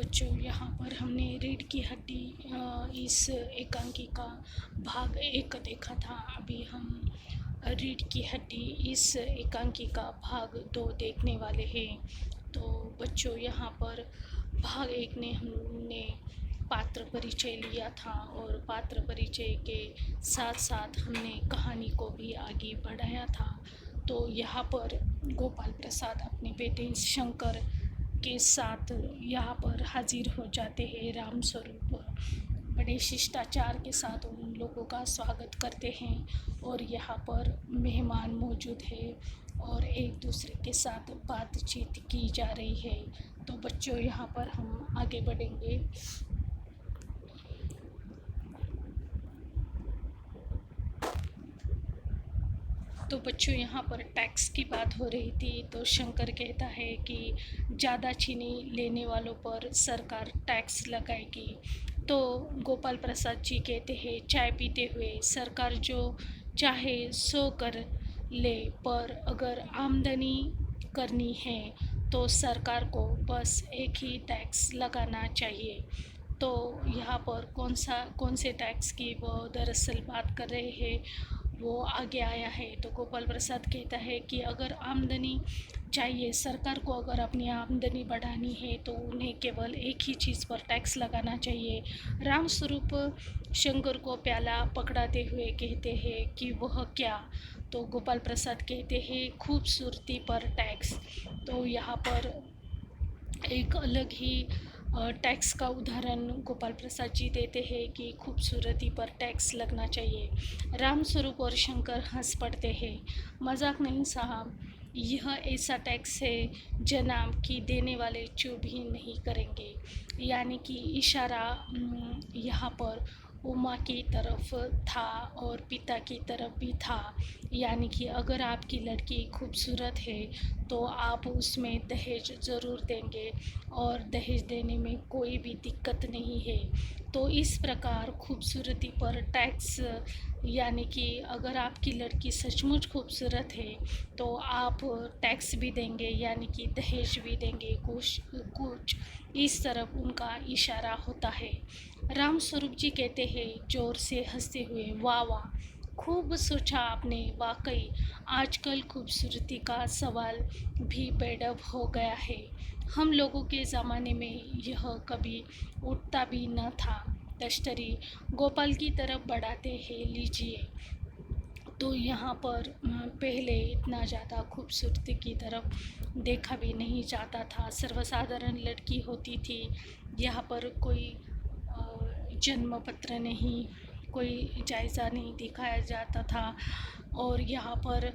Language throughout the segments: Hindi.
बच्चों, यहाँ पर हमने रीढ़ की हड्डी इस एकांकी का भाग 1 देखा था। अभी हम रीढ़ की हड्डी इस एकांकी का भाग 2 देखने वाले हैं। तो बच्चों, यहाँ पर भाग 1 में हमने पात्र परिचय लिया था और पात्र परिचय के साथ साथ हमने कहानी को भी आगे बढ़ाया था। तो यहाँ पर गोपाल प्रसाद अपने बेटे शंकर के साथ यहाँ पर हाजिर हो जाते हैं। राम स्वरूप बड़े शिष्टाचार के साथ उन लोगों का स्वागत करते हैं और यहाँ पर मेहमान मौजूद है और एक दूसरे के साथ बातचीत की जा रही है। तो बच्चों, यहाँ पर हम आगे बढ़ेंगे। तो बच्चों, यहाँ पर टैक्स की बात हो रही थी। तो शंकर कहता है कि ज़्यादा चीनी लेने वालों पर सरकार टैक्स लगाएगी। तो गोपाल प्रसाद जी कहते हैं, चाय पीते हुए, सरकार जो चाहे सो कर ले, पर अगर आमदनी करनी है तो सरकार को बस एक ही टैक्स लगाना चाहिए। तो यहाँ पर कौन से टैक्स की वो दरअसल बात कर रहे हैं वो आगे आया है। तो गोपाल प्रसाद कहता है कि अगर आमदनी चाहिए, सरकार को अगर अपनी आमदनी बढ़ानी है तो उन्हें केवल एक ही चीज़ पर टैक्स लगाना चाहिए। राम स्वरूप शंकर को प्याला पकड़ाते हुए कहते हैं कि वह क्या? तो गोपाल प्रसाद कहते हैं, खूबसूरती पर टैक्स। तो यहाँ पर एक अलग ही टैक्स का उदाहरण गोपाल प्रसाद जी देते हैं कि खूबसूरती पर टैक्स लगना चाहिए। राम स्वरूप और शंकर हंस पड़ते हैं। मजाक नहीं साहब, यह ऐसा टैक्स है जनाब कि देने वाले चुप ही नहीं करेंगे। यानी कि इशारा यहाँ पर उमा की तरफ था और पिता की तरफ भी था। यानी कि अगर आपकी लड़की खूबसूरत है तो आप उसमें दहेज ज़रूर देंगे और दहेज देने में कोई भी दिक्कत नहीं है। तो इस प्रकार खूबसूरती पर टैक्स, यानी कि अगर आपकी लड़की सचमुच खूबसूरत है तो आप टैक्स भी देंगे, यानी कि दहेज भी देंगे। कुछ इस तरफ उनका इशारा होता है। राम स्वरूप जी कहते हैं जोर से हंसते हुए, वाह वाह, खूब सोचा आपने। वाकई आजकल खूबसूरती का सवाल भी बेडब हो गया है। हम लोगों के ज़माने में यह कभी उठता भी न था। तश्तरी गोपाल की तरफ बढ़ाते हैं, लीजिए। तो यहाँ पर पहले इतना ज़्यादा खूबसूरती की तरफ देखा भी नहीं जाता था। सर्वसाधारण लड़की होती थी। यहाँ पर कोई जन्म पत्र नहीं, कोई जायज़ा नहीं दिखाया जाता था और यहाँ पर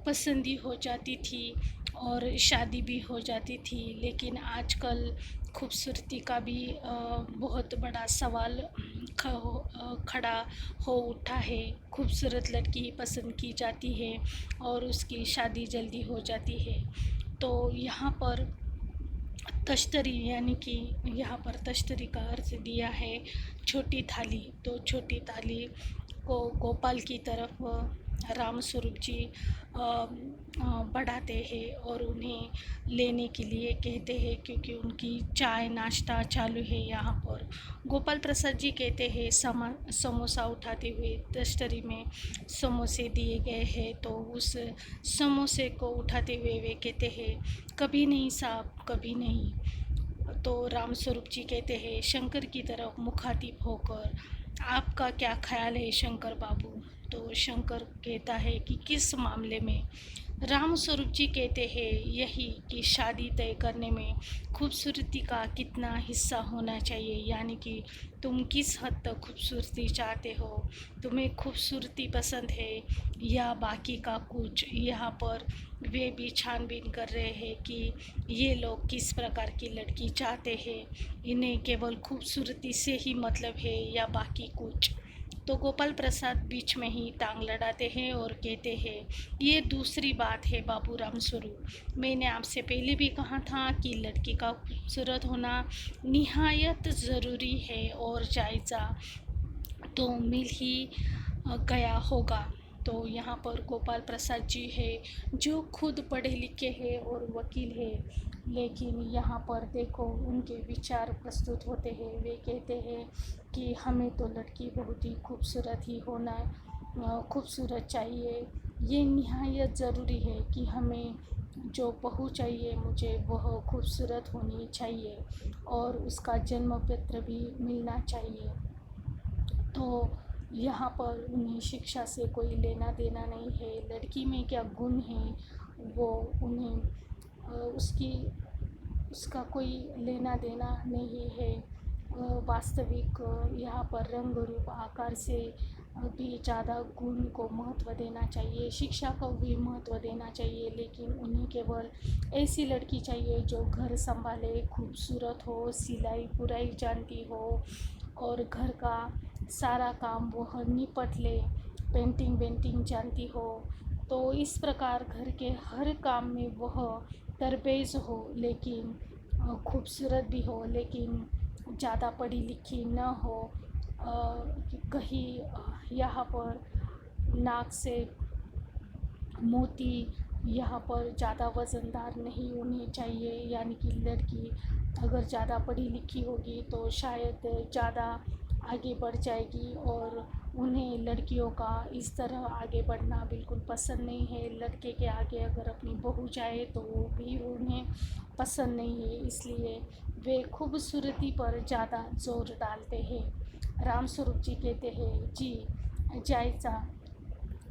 पसंदी हो जाती थी और शादी भी हो जाती थी। लेकिन आजकल खूबसूरती का भी बहुत बड़ा सवाल खड़ा हो उठा है। खूबसूरत लड़की पसंद की जाती है और उसकी शादी जल्दी हो जाती है। तो यहाँ पर तश्तरी, यानी कि यहाँ पर तश्तरी का अर्थ दिया है छोटी थाली। तो छोटी थाली को गोपाल की तरफ राम स्वरूप जी बढ़ाते हैं और उन्हें लेने के लिए कहते हैं, क्योंकि उनकी चाय नाश्ता चालू है। यहाँ पर गोपाल प्रसाद जी कहते हैं, समोसा उठाते हुए, तश्तरी में समोसे दिए गए हैं। तो उस समोसे को उठाते हुए वे कहते हैं, कभी नहीं साहब, कभी नहीं। तो राम स्वरूप जी कहते हैं शंकर की तरफ मुखातिब होकर, आपका क्या ख्याल है शंकर बाबू? तो शंकर कहता है कि किस मामले में? राम स्वरूप जी कहते हैं, यही कि शादी तय करने में खूबसूरती का कितना हिस्सा होना चाहिए। यानी कि तुम किस हद तक खूबसूरती चाहते हो, तुम्हें खूबसूरती पसंद है या बाकी का कुछ। यहाँ पर वे भी छानबीन कर रहे हैं कि ये लोग किस प्रकार की लड़की चाहते हैं, इन्हें केवल खूबसूरती से ही मतलब है या बाकी कुछ। तो गोपाल प्रसाद बीच में ही टांग लड़ाते हैं और कहते हैं, ये दूसरी बात है बाबू राम स्वरूप। मैंने आपसे पहले भी कहा था कि लड़की का खूबसूरत होना निहायत ज़रूरी है और जायज़ा तो मिल ही गया होगा। तो यहाँ पर गोपाल प्रसाद जी है जो खुद पढ़े लिखे हैं और वकील है, लेकिन यहाँ पर देखो उनके विचार प्रस्तुत होते हैं। वे कहते हैं कि हमें तो लड़की बहुत ही खूबसूरत ही होना खूबसूरत चाहिए। ये निहायत ज़रूरी है कि हमें जो बहू चाहिए मुझे वह खूबसूरत होनी चाहिए और उसका जन्म पत्र भी मिलना चाहिए। तो यहाँ पर उन्हें शिक्षा से कोई लेना देना नहीं है, लड़की में क्या गुण है वो उन्हें उसकी उसका कोई लेना देना नहीं है। वास्तविक यहाँ पर रंग रूप आकार से भी ज़्यादा गुण को महत्व देना चाहिए, शिक्षा को भी महत्व देना चाहिए, लेकिन उन्हें केवल ऐसी लड़की चाहिए जो घर संभाले, खूबसूरत हो, सिलाई बुनाई जानती हो और घर का सारा काम वह निपट ले, पेंटिंग वेंटिंग जानती हो। तो इस प्रकार घर के हर काम में वह तरबेज हो, लेकिन खूबसूरत भी हो, लेकिन ज़्यादा पढ़ी लिखी न हो। कहीं यहाँ पर नाक से मोती यहाँ पर ज़्यादा वज़नदार नहीं होनी चाहिए, यानी कि लड़की अगर ज़्यादा पढ़ी लिखी होगी तो शायद ज़्यादा आगे बढ़ जाएगी और उन्हें लड़कियों का इस तरह आगे बढ़ना बिल्कुल पसंद नहीं है। लड़के के आगे अगर अपनी बहू जाए तो वो भी उन्हें पसंद नहीं है, इसलिए वे खूबसूरती पर ज़्यादा जोर डालते हैं। राम स्वरूप जी कहते हैं जी जायचा,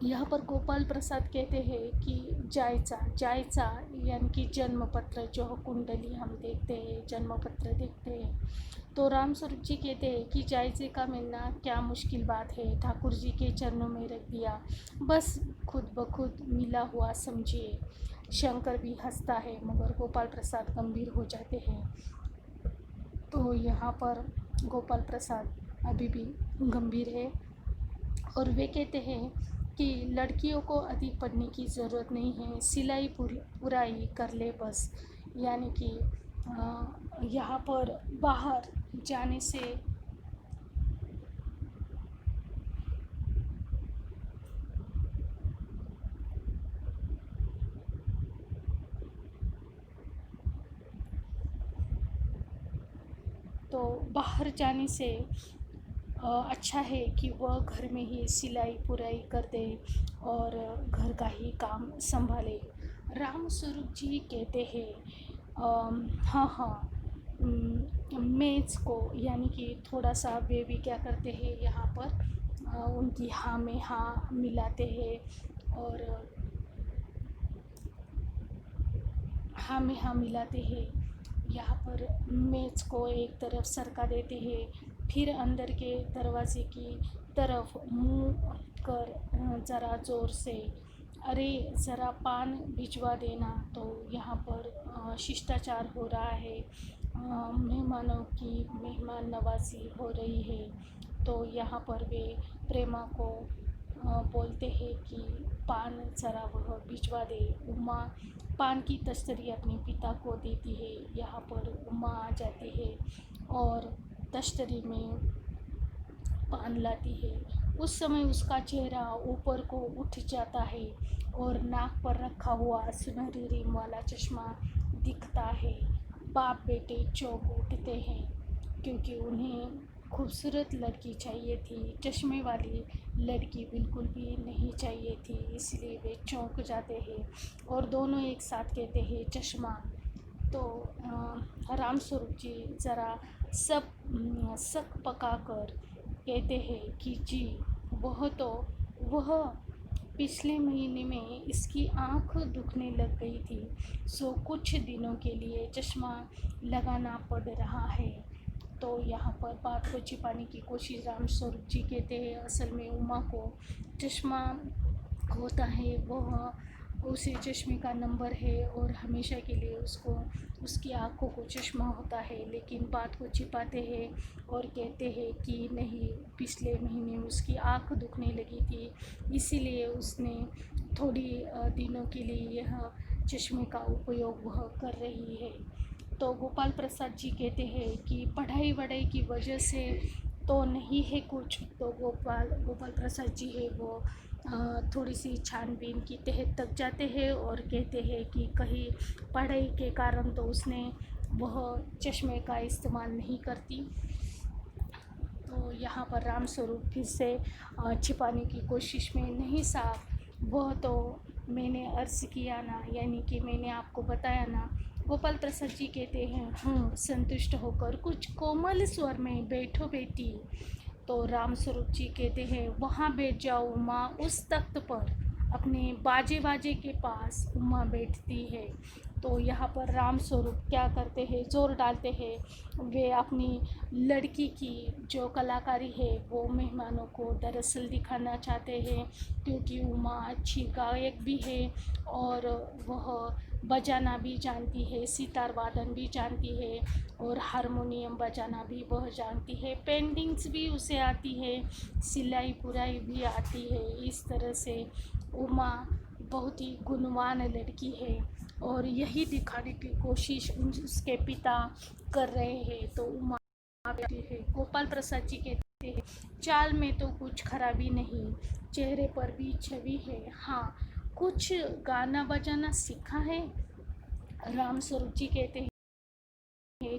यहाँ पर गोपाल प्रसाद कहते हैं कि जायचा जायचा यानी कि जन्म पत्र, जो कुंडली हम देखते हैं, जन्म पत्र देखते हैं। तो राम स्वरूप जी कहते हैं कि जायजे का मिलना क्या मुश्किल बात है, ठाकुर जी के चरणों में रख दिया, बस खुद ब खुद मिला हुआ समझिए। शंकर भी हंसता है मगर गोपाल प्रसाद गंभीर हो जाते हैं। तो यहाँ पर गोपाल प्रसाद अभी भी गंभीर है और वे कहते हैं कि लड़कियों को अधिक पढ़ने की ज़रूरत नहीं है, सिलाई पुराई कर ले बस। यानी कि यहाँ पर बाहर जाने से तो बाहर जाने से अच्छा है कि वह घर में ही सिलाई पुराई कर दे और घर का ही काम संभाले। राम स्वरूप जी कहते हैं हाँ हाँ, मेज़ को यानी कि थोड़ा सा वे भी क्या करते हैं यहाँ पर उनकी हाँ में हाँ मिलाते हैं और हाँ में हाँ मिलाते हैं। यहाँ पर मेज़ को एक तरफ सरका देते हैं, फिर अंदर के दरवाजे की तरफ मुंह कर ज़रा ज़ोर से अरे ज़रा पान भिजवा देना। तो यहाँ पर शिष्टाचार हो रहा है, मेहमानों की मेहमान नवाजी हो रही है। तो यहाँ पर वे प्रेमा को बोलते हैं कि पान ज़रा वह भिजवा दे। उमा पान की तश्तरी अपने पिता को देती है। यहाँ पर उमा आ जाती है और तश्तरी में पान लाती है। उस समय उसका चेहरा ऊपर को उठ जाता है और नाक पर रखा हुआ सुनहरी रिम वाला चश्मा दिखता है। बाप बेटे चौंक उठते हैं क्योंकि उन्हें खूबसूरत लड़की चाहिए थी, चश्मे वाली लड़की बिल्कुल भी नहीं चाहिए थी, इसलिए वे चौंक जाते हैं और दोनों एक साथ कहते हैं चश्मा। तो राम स्वरूप जी ज़रा सब सक पका कर कहते हैं कि जी वह पिछले महीने में इसकी आँख दुखने लग गई थी, सो कुछ दिनों के लिए चश्मा लगाना पड़ रहा है। तो यहाँ पर बात को छिपाने की कोशिश राम स्वरूप जी कहते हैं असल में उमा को चश्मा होता है, वह उसे चश्मे का नंबर है और हमेशा के लिए उसको उसकी आँखों को चश्मा होता है, लेकिन बात को छिपाते हैं और कहते हैं कि नहीं, पिछले महीने उसकी आँख दुखने लगी थी, इसीलिए उसने थोड़ी दिनों के लिए यह चश्मे का उपयोग वह कर रही है। तो गोपाल प्रसाद जी कहते हैं कि पढ़ाई वढ़ाई की वजह से तो नहीं है कुछ। तो गोपाल प्रसाद जी है वो थोड़ी सी छानबीन की तह तक जाते हैं और कहते हैं कि कहीं पढ़ाई के कारण तो उसने वह चश्मे का इस्तेमाल नहीं करती। तो यहाँ पर रामस्वरूप फिर से छिपाने की कोशिश में, नहीं साहब वह तो मैंने अर्ज़ किया ना, यानी कि मैंने आपको बताया ना। गोपाल प्रसाद जी कहते हैं संतुष्ट होकर कुछ कोमल स्वर में, बैठो बेटी। तो रामस्वरूप जी कहते हैं वहाँ बैठ जाओ उमा, उस तख्त पर। अपने बाजे बाजे के पास उमा बैठती है। तो यहाँ पर रामस्वरूप क्या करते हैं, ज़ोर डालते हैं, वे अपनी लड़की की जो कलाकारी है वो मेहमानों को दरअसल दिखाना चाहते हैं, क्योंकि उमा अच्छी गायक भी है और वह बजाना भी जानती है, सितार वादन भी जानती है और हारमोनियम बजाना भी वह जानती है, पेंटिंग्स भी उसे आती है, सिलाई बुनाई भी आती है। इस तरह से उमा बहुत ही गुणवान लड़की है और यही दिखाने की कोशिश उसके पिता कर रहे हैं। तो उमा कहती है, गोपाल प्रसाद जी कहते हैं चाल में तो कुछ खराबी नहीं, चेहरे पर भी छवि है, हाँ कुछ गाना बजाना सीखा है। रामस्वरूप जी कहते हैं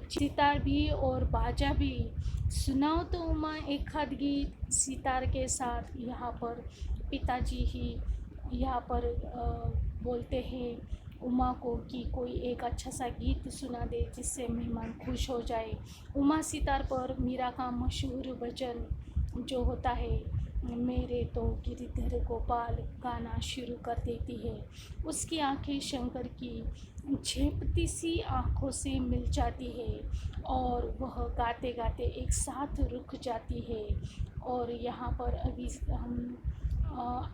सितार भी और बाजा भी, सुनाओ तो उमा एक आध गीत सितार के साथ। यहाँ पर पिताजी ही यहाँ पर बोलते हैं उमा को कि कोई एक अच्छा सा गीत सुना दे जिससे मेहमान खुश हो जाए। उमा सितार पर मीरा का मशहूर भजन जो होता है मेरे तो गिरधर गोपाल गाना शुरू कर देती है। उसकी आंखें शंकर की झेपती सी आँखों से मिल जाती है और वह गाते गाते एक साथ रुक जाती है। और यहाँ पर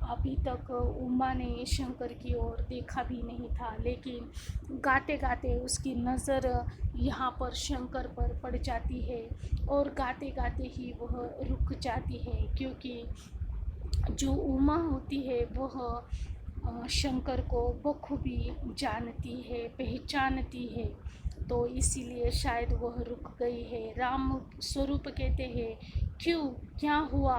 अभी तक उमा ने शंकर की ओर देखा भी नहीं था, लेकिन गाते गाते उसकी नज़र यहाँ पर शंकर पर पड़ जाती है और गाते गाते ही वह रुक जाती है, क्योंकि जो उमा होती है वह शंकर को बखूबी जानती है, पहचानती है। तो इसीलिए शायद वह रुक गई है। राम स्वरूप कहते हैं क्यों, क्या हुआ,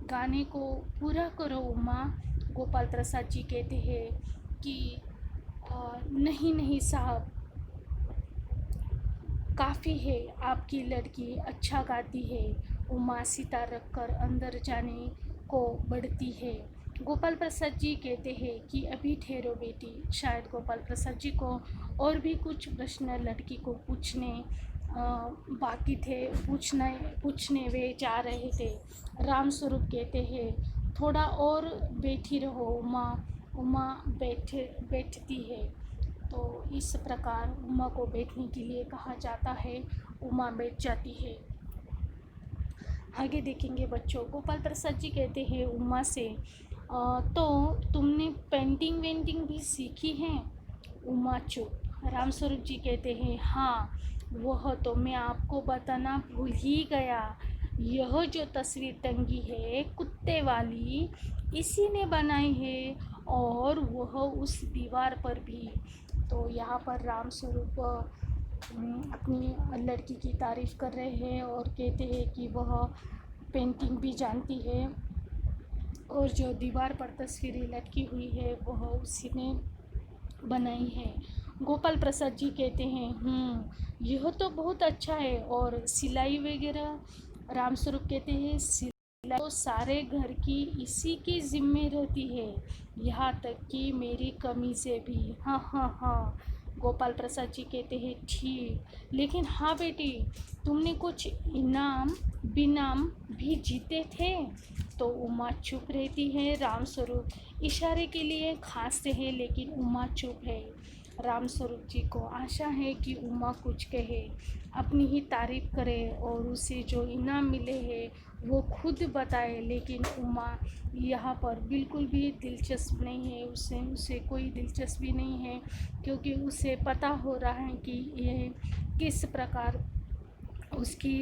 गाने को पूरा करो उमा। गोपाल प्रसाद जी कहते हैं कि नहीं नहीं साहब, काफ़ी है, आपकी लड़की अच्छा गाती है। उमा सितार रखकर अंदर जाने को बढ़ती है। गोपाल प्रसाद जी कहते हैं कि अभी ठहरो बेटी। शायद गोपाल प्रसाद जी को और भी कुछ प्रश्न लड़की को पूछने बाकी थे, पूछने वे जा रहे थे। रामस्वरूप कहते हैं थोड़ा और बैठी रहो उमा। उमा बैठती है। तो इस प्रकार उमा को बैठने के लिए कहा जाता है, उमा बैठ जाती है। आगे देखेंगे बच्चों। गोपाल प्रसाद जी कहते हैं उमा से तो तुमने पेंटिंग वेंटिंग भी सीखी है? उमा चुप। रामस्वरूप जी कहते हैं हाँ, वह तो मैं आपको बताना भूल ही गया। यह जो तस्वीर टंगी है कुत्ते वाली, इसी ने बनाई है और वह उस दीवार पर भी। तो यहाँ पर रामस्वरूप अपनी लड़की की तारीफ़ कर रहे हैं और कहते हैं कि वह पेंटिंग भी जानती है और जो दीवार पर तस्वीरें लटकी हुई है वह उसी ने बनाई है। गोपाल प्रसाद जी कहते हैं यह तो बहुत अच्छा है, और सिलाई वगैरह? रामस्वरूप कहते हैं सिलाई तो सारे घर की इसी की जिम्मे रहती है, यहाँ तक कि मेरी कमीज़ें भी। हाँ हाँ हाँ। गोपाल प्रसाद जी कहते हैं ठीक, लेकिन हाँ बेटी, तुमने कुछ इनाम बिनाम भी जीते थे? तो उमा चुप रहती है। रामस्वरूप इशारे के लिए खांसते हैं, लेकिन उमा चुप है। रामस्वरूप जी को आशा है कि उमा कुछ कहे, अपनी ही तारीफ़ करे और उसे जो इनाम मिले हैं वो खुद बताए, लेकिन उमा यहाँ पर बिल्कुल भी दिलचस्प नहीं है। उसे कोई दिलचस्पी नहीं है, क्योंकि उसे पता हो रहा है कि ये किस प्रकार उसकी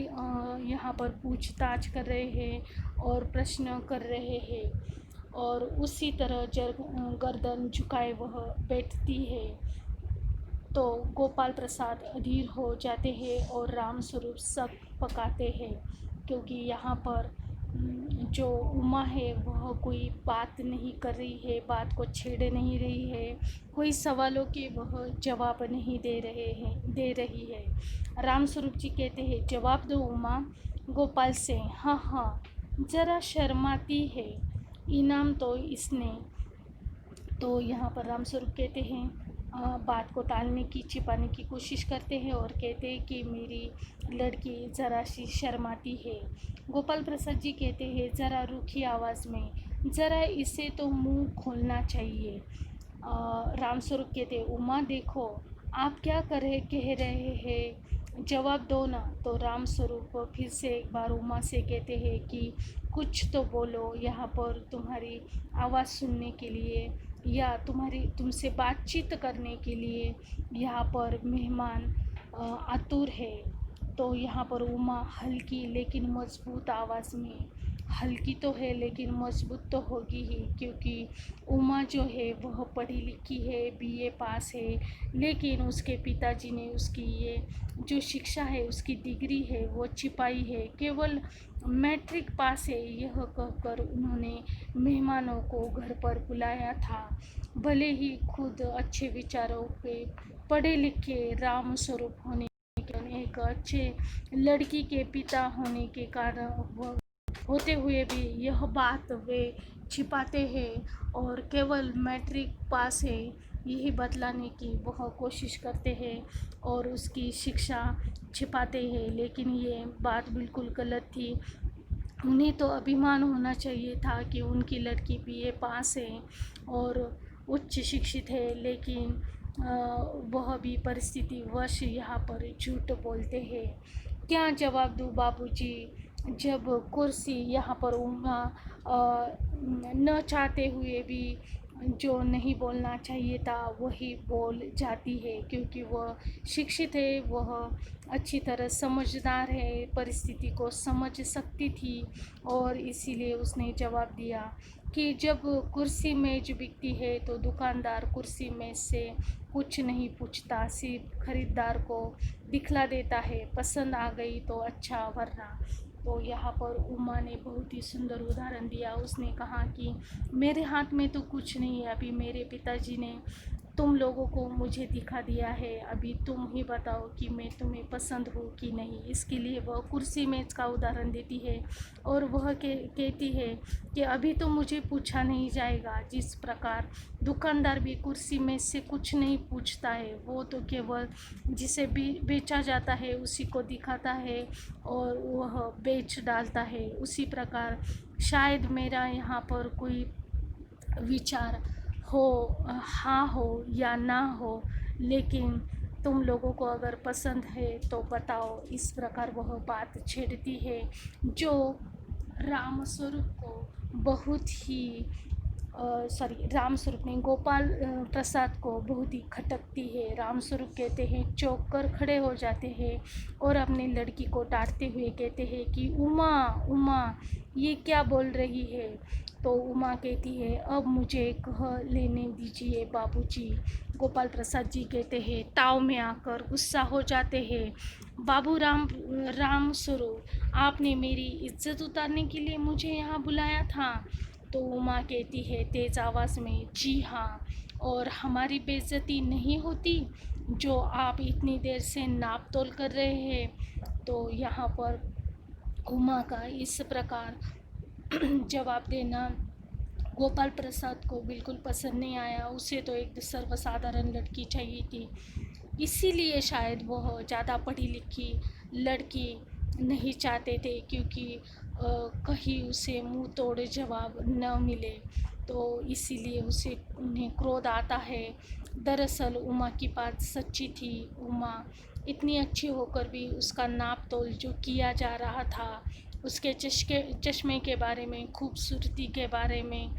यहाँ पर पूछताछ कर रहे हैं और प्रश्न कर रहे हैं, और उसी तरह गर्दन झुकाए वह बैठती है। तो गोपाल प्रसाद अधीर हो जाते हैं और रामस्वरूप सब पकाते हैं, क्योंकि यहाँ पर जो उमा है वह कोई बात नहीं कर रही है, बात को छेड़ नहीं रही है, कोई सवालों के वह जवाब नहीं दे रही है। रामस्वरूप जी कहते हैं, जवाब दो उमा। गोपाल से, हाँ हाँ, ज़रा शर्माती है, इनाम तो इसने। तो यहाँ पर रामस्वरूप कहते हैं, बात को टालने की, छिपाने की कोशिश करते हैं और कहते हैं कि मेरी लड़की ज़रा सी शर्माती है। गोपाल प्रसाद जी कहते हैं ज़रा रूखी आवाज़ में, ज़रा इसे तो मुंह खोलना चाहिए। रामस्वरूप कहते, उमा देखो, आप क्या कह रहे हैं, जवाब दो ना। तो रामस्वरूप फिर से एक बार उमा से कहते हैं कि कुछ तो बोलो, यहाँ पर तुम्हारी आवाज़ सुनने के लिए या तुमसे बातचीत करने के लिए यहाँ पर मेहमान आतुर है। तो यहाँ पर उमा हल्की लेकिन मजबूत आवाज़ में, हल्की तो है लेकिन मजबूत तो होगी ही, क्योंकि उमा जो है वह पढ़ी लिखी है, बीए पास है, लेकिन उसके पिताजी ने उसकी ये जो शिक्षा है, उसकी डिग्री है वो छिपाई है, केवल मैट्रिक पास है यह कहकर उन्होंने मेहमानों को घर पर बुलाया था। भले ही खुद अच्छे विचारों पे पढ़े लिखे राम स्वरूप होने के, एक अच्छे लड़की के पिता होने के कारण वह होते हुए भी यह बात वे छिपाते हैं और केवल मैट्रिक पास है यही बतलाने की वह कोशिश करते हैं और उसकी शिक्षा छिपाते हैं। लेकिन ये बात बिल्कुल गलत थी। उन्हें तो अभिमान होना चाहिए था कि उनकी लड़की बीए पास है और उच्च शिक्षित है, लेकिन वह भी परिस्थितिवश यहाँ पर झूठ बोलते हैं। क्या जवाब दूँ बाबूजी, जब कुर्सी यहाँ पर उमा न चाहते हुए भी जो नहीं बोलना चाहिए था वही बोल जाती है, क्योंकि वह शिक्षित है, वह अच्छी तरह समझदार है, परिस्थिति को समझ सकती थी और इसीलिए उसने जवाब दिया कि जब कुर्सी मेज बिकती है तो दुकानदार कुर्सी मेज से कुछ नहीं पूछता, सिर्फ खरीदार को दिखला देता है, पसंद आ गई तो अच्छा, वरना। तो यहाँ पर उमा ने बहुत ही सुंदर उदाहरण दिया। उसने कहा कि मेरे हाथ में तो कुछ नहीं है, अभी मेरे पिताजी ने तुम लोगों को मुझे दिखा दिया है, अभी तुम ही बताओ कि मैं तुम्हें पसंद हूँ कि नहीं। इसके लिए वह कुर्सी मेज का उदाहरण देती है और वह कहती है कि अभी तो मुझे पूछा नहीं जाएगा। जिस प्रकार दुकानदार भी कुर्सी मेज से कुछ नहीं पूछता है, वो तो केवल जिसे बेचा जाता है उसी को दिखाता है और वह बेच डालता है, उसी प्रकार शायद मेरा यहाँ पर कोई विचार हो, हाँ हो या ना हो, लेकिन तुम लोगों को अगर पसंद है तो बताओ। इस प्रकार वह बात छेड़ती है जो राम स्वरूप को बहुत ही राम स्वरूप ने गोपाल प्रसाद को बहुत ही खटकती है। राम स्वरूप कहते हैं, चौंक कर खड़े हो जाते हैं और अपनी लड़की को डांटते हुए कहते हैं कि उमा, उमा ये क्या बोल रही है। तो उमा कहती है, अब मुझे कह लेने दीजिए बाबूजी। गोपाल प्रसाद जी कहते हैं, ताव में आकर गुस्सा हो जाते हैं, बाबू राम स्वरूप, आपने मेरी इज्जत उतारने के लिए मुझे यहाँ बुलाया था। तो उमा कहती है तेज़ आवाज़ में, जी हाँ, और हमारी बेइज्जती नहीं होती जो आप इतनी देर से नाप तोल कर रहे हैं। तो यहाँ पर उमा का इस प्रकार जवाब देना गोपाल प्रसाद को बिल्कुल पसंद नहीं आया। उसे तो एक सर्वसाधारण लड़की चाहिए थी, इसीलिए शायद वह ज़्यादा पढ़ी लिखी लड़की नहीं चाहते थे, क्योंकि कहीं उसे मुंह तोड़ जवाब न मिले, तो इसीलिए उन्हें क्रोध आता है। दरअसल उमा की बात सच्ची थी। उमा इतनी अच्छी होकर भी उसका नाप तोल जो किया जा रहा था, उसके चश्मे के बारे में, खूबसूरती के बारे में,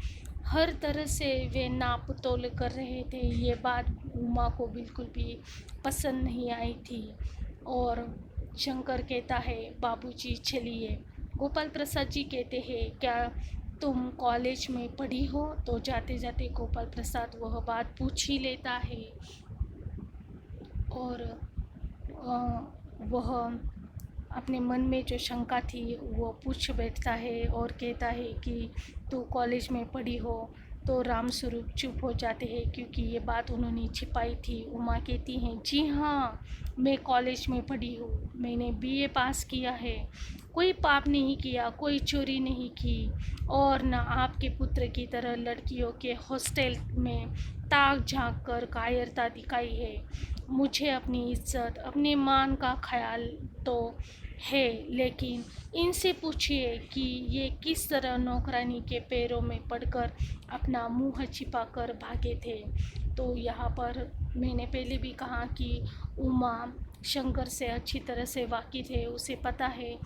हर तरह से वे नाप तोल कर रहे थे, ये बात उमा को बिल्कुल भी पसंद नहीं आई थी। और शंकर कहता है, बाबूजी चलिए। गोपाल प्रसाद जी कहते हैं, क्या तुम कॉलेज में पढ़ी हो। तो जाते जाते गोपाल प्रसाद वह बात पूछ ही लेता है और वह अपने मन में जो शंका थी वो पूछ बैठता है और कहता है कि तू कॉलेज में पढ़ी हो। तो रामस्वरूप चुप हो जाते हैं क्योंकि ये बात उन्होंने छिपाई थी। उमा कहती हैं, जी हाँ, मैं कॉलेज में पढ़ी हूँ, मैंने बीए पास किया है, कोई पाप नहीं किया, कोई चोरी नहीं की और न आपके पुत्र की तरह लड़कियों के हॉस्टल में ताक झांक कर कायरता दिखाई है। मुझे अपनी इज्जत, अपने मान का ख्याल तो है, लेकिन इनसे पूछिए कि ये किस तरह नौकरानी के पैरों में पड़कर अपना मुंह छिपाकर भागे थे। तो यहाँ पर मैंने पहले भी कहा कि उमा शंकर से अच्छी तरह से वाकिफ़ है। उसे पता है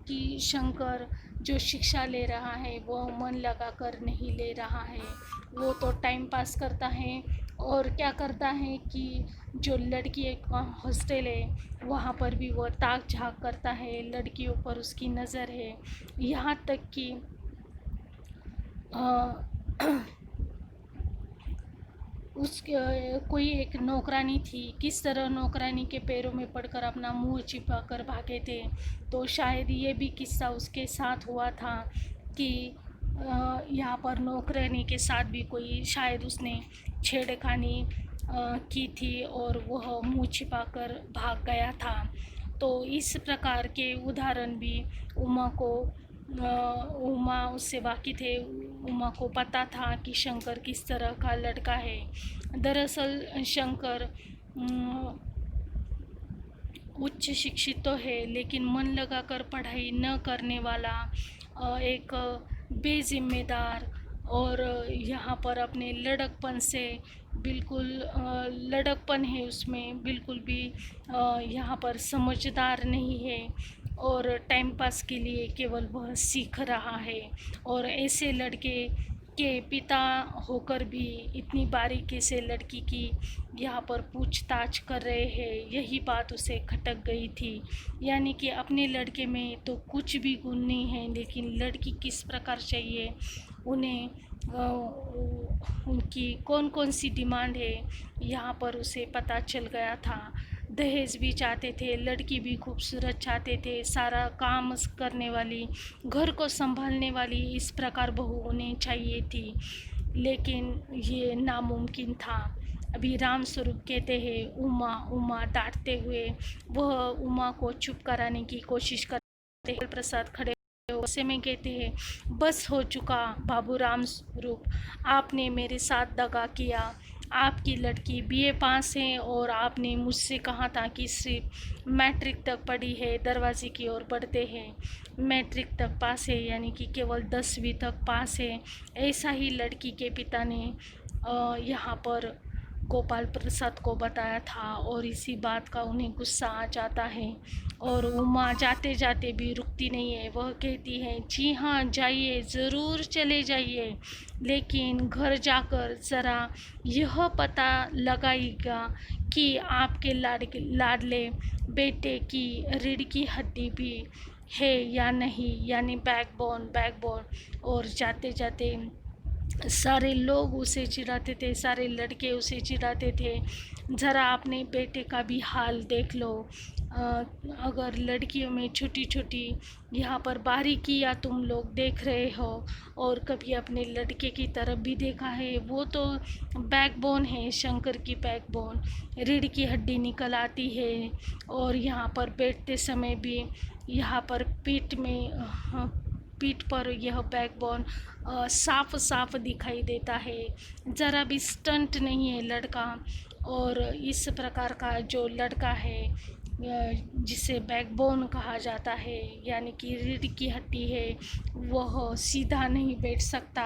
कि शंकर जो शिक्षा ले रहा है वो मन लगा कर नहीं ले रहा है, वो तो टाइम पास करता है। और क्या करता है कि जो लड़की का हॉस्टल है वहाँ पर भी वो ताक झांक करता है, लड़कियों पर उसकी नज़र है। यहाँ तक कि उस कोई एक नौकरानी थी, किस तरह नौकरानी के पैरों में पड़कर अपना मुंह छिपा कर भागे थे। तो शायद ये भी किस्सा उसके साथ हुआ था कि यहाँ पर नौकरानी के साथ भी कोई शायद उसने छेड़खानी की थी और वह मुंह छिपा कर भाग गया था। तो इस प्रकार के उदाहरण भी उमा को उमा उससे वाकिफ़ थे। उमा को पता था कि शंकर किस तरह का लड़का है। दरअसल शंकर उच्च शिक्षित तो है, लेकिन मन लगाकर पढ़ाई न करने वाला एक बेजिम्मेदार और यहाँ पर अपने लड़कपन से बिल्कुल लड़कपन है उसमें, बिल्कुल भी यहाँ पर समझदार नहीं है और टाइम पास के लिए केवल वह सीख रहा है। और ऐसे लड़के के पिता होकर भी इतनी बारीकी से लड़की की यहाँ पर पूछताछ कर रहे हैं, यही बात उसे खटक गई थी। यानी कि अपने लड़के में तो कुछ भी गुण नहीं है, लेकिन लड़की किस प्रकार चाहिए, उन्हें उनकी कौन कौन सी डिमांड है, यहाँ पर उसे पता चल गया था। दहेज भी चाहते थे, लड़की भी खूबसूरत चाहते थे, सारा काम करने वाली, घर को संभालने वाली, इस प्रकार बहू उन्हें चाहिए थी, लेकिन ये नामुमकिन था। अभी रामस्वरूप कहते हैं उमा उमा डांटते हुए, वह उमा को चुप कराने की कोशिश करते हैं। प्रसाद खड़े ऐसे में कहते हैं, बस हो चुका बाबू रामस्वरूप, आपने मेरे साथ दगा किया। आपकी लड़की बीए पास है और आपने मुझसे कहा था कि सिर्फ मैट्रिक तक पढ़ी है। दरवाजे की ओर बढ़ते हैं, मैट्रिक तक पास है यानी कि केवल 10वीं तक पास है, ऐसा ही लड़की के पिता ने यहाँ पर गोपाल प्रसाद को बताया था और इसी बात का उन्हें गुस्सा आ जाता है। और उमा जाते जाते भी रुकती नहीं है, वह कहती है, जी हाँ जाइए, ज़रूर चले जाइए, लेकिन घर जाकर ज़रा यह पता लगाइएगा कि आपके लाडले बेटे की रीढ़ की हड्डी भी है या नहीं, यानी बैकबोन। और जाते जाते सारे लोग उसे चिढ़ाते थे, सारे लड़के उसे चिढ़ाते थे, ज़रा अपने बेटे का भी हाल देख लो। अगर लड़कियों में छोटी छोटी यहाँ पर बारीकियाँ तुम लोग देख रहे हो और कभी अपने लड़के की तरफ भी देखा है, वो तो बैकबोन है, शंकर की बैकबोन, रीढ़ की हड्डी निकल आती है और यहाँ पर बैठते समय भी यहाँ पर पीठ पर यह बैकबोन साफ साफ दिखाई देता है, ज़रा भी स्टंट नहीं है लड़का। और इस प्रकार का जो लड़का है जिसे बैकबोन कहा जाता है, यानी कि रीढ़ की हड्डी है, वह सीधा नहीं बैठ सकता,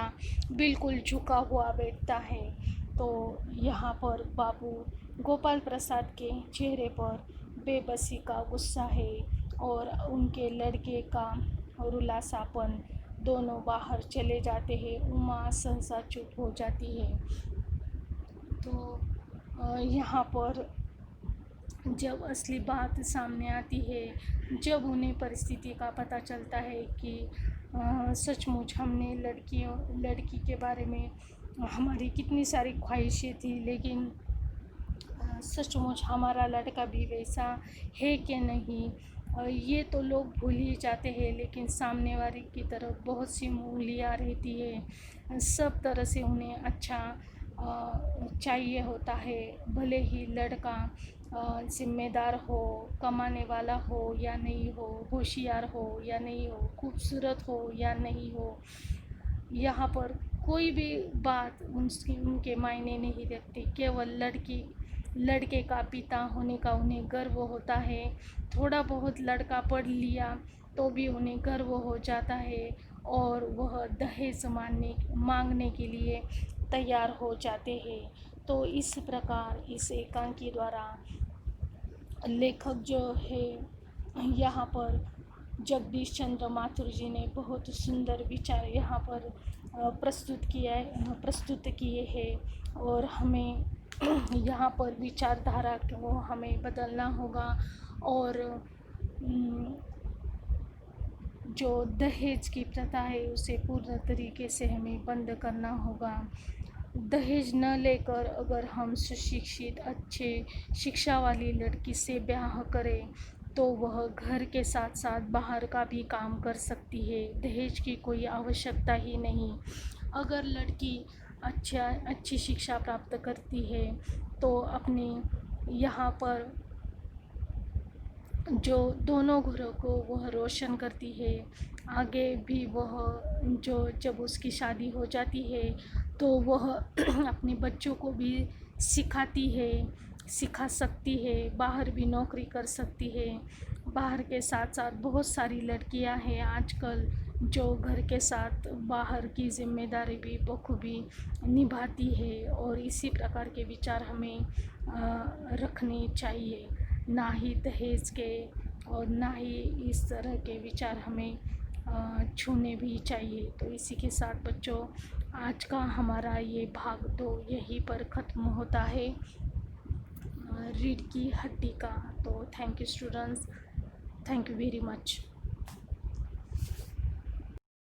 बिल्कुल झुका हुआ बैठता है। तो यहाँ पर बाबू गोपाल प्रसाद के चेहरे पर बेबसी का गुस्सा है और उनके लड़के का रुलासापन, दोनों बाहर चले जाते हैं। उमा सहसा चुप हो जाती है। तो यहाँ पर जब असली बात सामने आती है, जब उन्हें परिस्थिति का पता चलता है कि सचमुच हमने लड़की के बारे में हमारी कितनी सारी ख्वाहिशें थी, लेकिन सचमुच हमारा लड़का भी वैसा है कि नहीं। ये तो लोग भूल ही जाते हैं, लेकिन सामने वाले की तरफ बहुत सी उंगलियां रहती है। सब तरह से उन्हें अच्छा चाहिए होता है, भले ही लड़का ज़िम्मेदार हो, कमाने वाला हो या नहीं हो, होशियार हो या नहीं हो, खूबसूरत हो या नहीं हो। यहाँ पर कोई भी बात उनके मायने नहीं रखती। केवल लड़के का पिता होने का उन्हें गर्व होता है। थोड़ा बहुत लड़का पढ़ लिया तो भी उन्हें गर्व हो जाता है और वह दहेज मांगने के लिए तैयार हो जाते हैं। तो इस प्रकार इस एकांकी द्वारा लेखक जो है यहाँ पर जगदीश चंद्र माथुर जी ने बहुत सुंदर विचार यहाँ पर प्रस्तुत किए हैं। और हमें यहाँ पर विचारधारा को हमें बदलना होगा और जो दहेज की प्रथा है उसे पूर्ण तरीके से हमें बंद करना होगा। दहेज न लेकर अगर हम सुशिक्षित अच्छे शिक्षा वाली लड़की से ब्याह करें तो वह घर के साथ साथ बाहर का भी काम कर सकती है। दहेज की कोई आवश्यकता ही नहीं। अगर लड़की अच्छी शिक्षा प्राप्त करती है तो अपने यहाँ पर जो दोनों घरों को वह रोशन करती है। आगे भी वह जो जब उसकी शादी हो जाती है तो वह अपने बच्चों को भी सिखा सकती है, बाहर भी नौकरी कर सकती है। बाहर के साथ साथ बहुत सारी लड़कियां हैं आजकल जो घर के साथ बाहर की जिम्मेदारी भी बखूबी निभाती है। और इसी प्रकार के विचार हमें रखने चाहिए, ना ही दहेज के और ना ही इस तरह के विचार हमें छूने भी चाहिए। तो इसी के साथ बच्चों आज का हमारा ये भाग 2 यहीं पर ख़त्म होता है, रीढ़ की हड्डी का। तो thank you students, thank you very much.